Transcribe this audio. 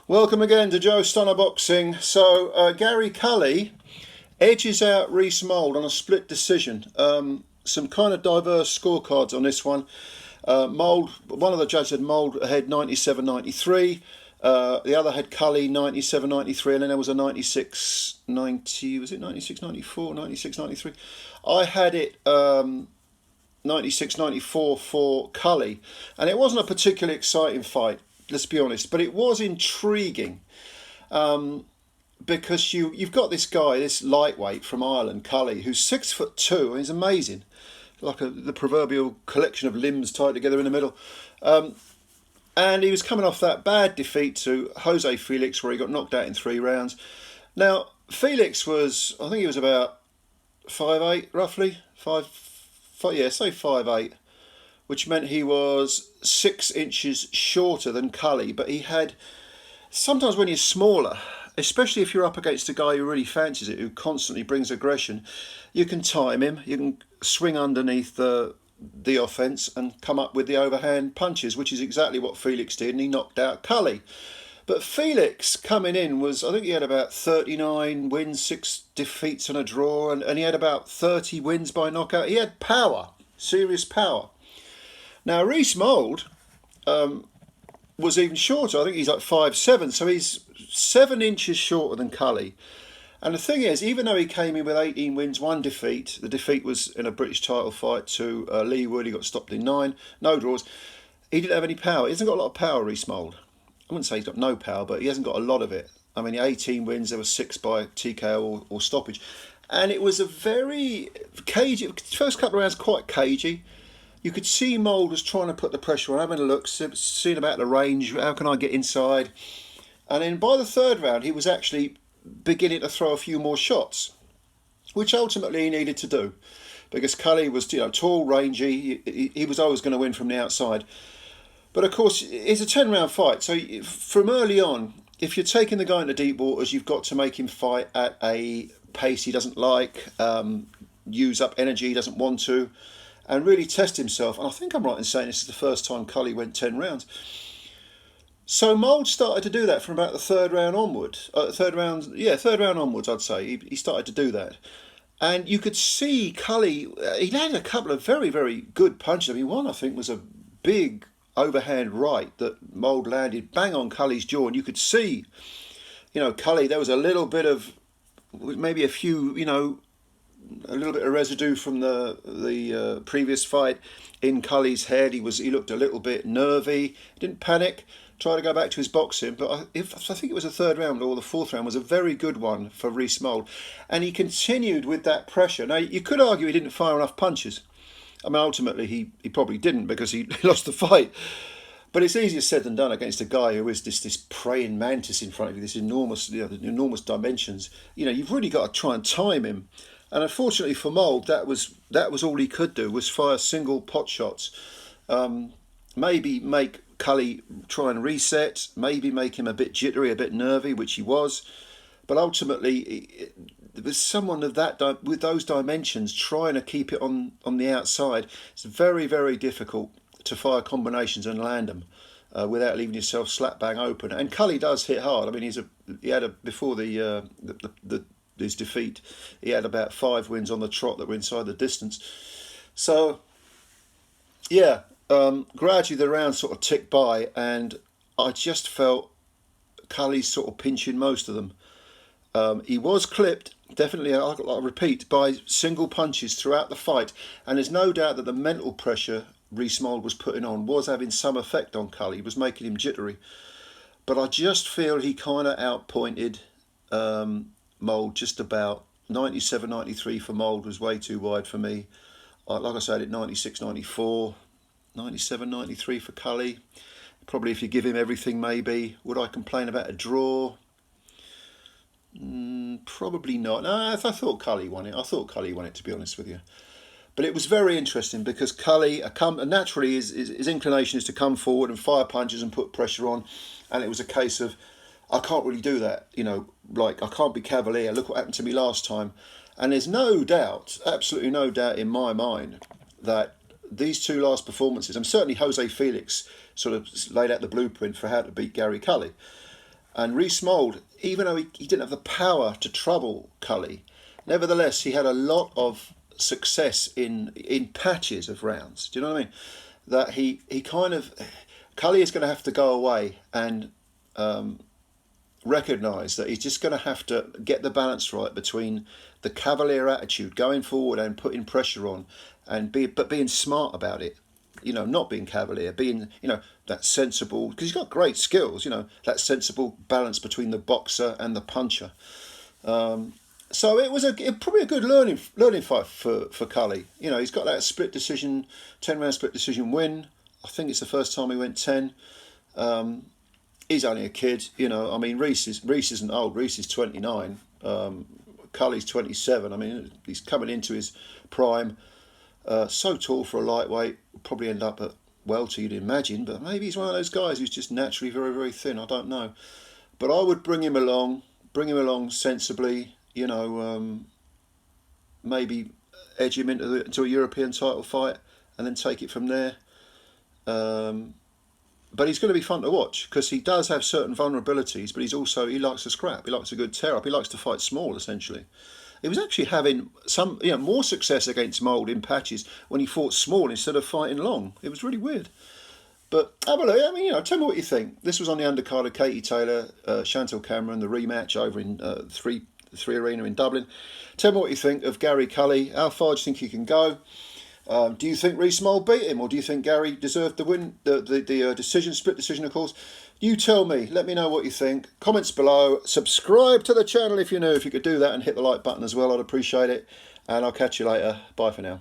Welcome again to Joe Stunner Boxing. So Gary Cully edges out Reece Mould on a split decision. Some kind of diverse scorecards on this one. Mould, one of the judges had Mould ahead 97-93. The other had Cully 97-93, and then there was a 96-90. Was it 96-94? 96-93. I had it 96-94 for Cully, and it wasn't a particularly exciting fight. Let's be honest, but it was intriguing because you've got this guy, this lightweight from Ireland, Cully, who's 6'2", and he's amazing, like the proverbial collection of limbs tied together in the middle. And he was coming off that bad defeat to Jose Felix, where he got knocked out in 3 rounds. Now Felix was, I think he was about 5'8", roughly say 5'8". Which meant he was 6 inches shorter than Cully. But he had, sometimes when you're smaller, especially if you're up against a guy who really fancies it, who constantly brings aggression, you can time him, you can swing underneath the offence and come up with the overhand punches, which is exactly what Felix did, and he knocked out Cully. But Felix coming in was, I think he had about 39 wins, 6 defeats and a draw, and he had about 30 wins by knockout. He had power, serious power. Now, Reece Mould was even shorter. I think he's like 5'7", so he's 7 inches shorter than Cully. And the thing is, even though he came in with 18 wins, 1 defeat, the defeat was in a British title fight to Lee Wood. He got stopped in 9, no draws. He didn't have any power. He hasn't got a lot of power, Reece Mould. I wouldn't say he's got no power, but he hasn't got a lot of it. I mean, 18 wins, there were 6 by TKO or stoppage. And it was a very cagey, first couple of rounds quite cagey. You could see Mould was trying to put the pressure on, having a look, seeing about the range, how can I get inside? And then by the 3rd round, he was actually beginning to throw a few more shots, which ultimately he needed to do, because Cully was, tall, rangy. He was always going to win from the outside. But of course, it's a 10-round fight, so from early on, if you're taking the guy into deep waters, you've got to make him fight at a pace he doesn't like, use up energy he doesn't want to, and really test himself. And I think I'm right in saying this is the first time Cully went 10 rounds. So Mould started to do that from about the 3rd round onwards. 3rd round onwards, I'd say. He started to do that. And you could see Cully, he landed a couple of very, very good punches. I mean, one I think was a big overhand right that Mould landed bang on Cully's jaw. And you could see, Cully, there was a little bit of, maybe a few, a little bit of residue from the previous fight in Cully's head. He looked a little bit nervy. He didn't panic. Tried to go back to his boxing, but I think it was the 3rd round or the 4th round was a very good one for Reece Mould, and he continued with that pressure. Now you could argue he didn't fire enough punches. I mean, ultimately he probably didn't because he lost the fight. But it's easier said than done against a guy who is this praying mantis in front of you, this enormous, enormous dimensions. You've really got to try and time him. And unfortunately for Mould, that was all he could do, was fire single pot shots. Maybe make Cully try and reset, maybe make him a bit jittery, a bit nervy, which he was. But ultimately, there was someone of that with those dimensions trying to keep it on the outside. It's very, very difficult to fire combinations and land them without leaving yourself slap bang open. And Cully does hit hard. I mean, before his defeat, he had about 5 wins on the trot that were inside the distance. So, yeah, gradually the rounds sort of ticked by, and I just felt Cully sort of pinching most of them. He was clipped, definitely, I repeat, by single punches throughout the fight, and there's no doubt that the mental pressure Reece Mould was putting on was having some effect on Cully. It was making him jittery. But I just feel he kind of outpointed Mould just about. 97-93 for Mould was way too wide for me. Like I said, at 96-94, 97-93 for Cully. Probably if you give him everything, maybe. Would I complain about a draw? Probably not. No, I thought Cully won it. To be honest with you. But it was very interesting because Cully, naturally, his inclination is to come forward and fire punches and put pressure on. And it was a case of, I can't really do that. I can't be cavalier. Look what happened to me last time. And there's no doubt, absolutely no doubt in my mind, that these 2 last performances, and certainly Jose Felix sort of laid out the blueprint for how to beat Gary Cully. And Reece Mould, even though he didn't have the power to trouble Cully, nevertheless he had a lot of success in patches of rounds. Do you know what I mean? That he kind of, Cully is going to have to go away and recognise that he's just going to have to get the balance right between the cavalier attitude, going forward and putting pressure on, but being smart about it. You know, not being cavalier, being, you know, that sensible, because he's got great skills, you know, that sensible balance between the boxer and the puncher. So it was probably a good learning fight for Cully. You know, he's got that 10-round split decision win. I think it's the first time he went 10. He's only a kid, you know. I mean, Reece isn't old. Reece is 29. Cully's 27. I mean, he's coming into his prime. So tall for a lightweight, will probably end up at welter, you'd imagine, but maybe he's one of those guys who's just naturally very, very thin. I don't know. But I would bring him along sensibly, you know, maybe edge him into a European title fight and then take it from there. But he's going to be fun to watch because he does have certain vulnerabilities, but he likes to scrap. He likes a good tear up. He likes to fight small, essentially. He was actually having some, you know, more success against Mould in patches when he fought small instead of fighting long. It was really weird. But have a look. I mean, you know, tell me what you think. This was on the undercard of Katie Taylor, Chantal Cameron, the rematch over in three Arena in Dublin. Tell me what you think of Gary Cully. How far do you think he can go? Do you think Reece Mould beat him, or do you think Gary deserved the win, the split decision, of course? You tell me. Let me know what you think. Comments below. Subscribe to the channel if you're new. If you could do that and hit the like button as well, I'd appreciate it. And I'll catch you later. Bye for now.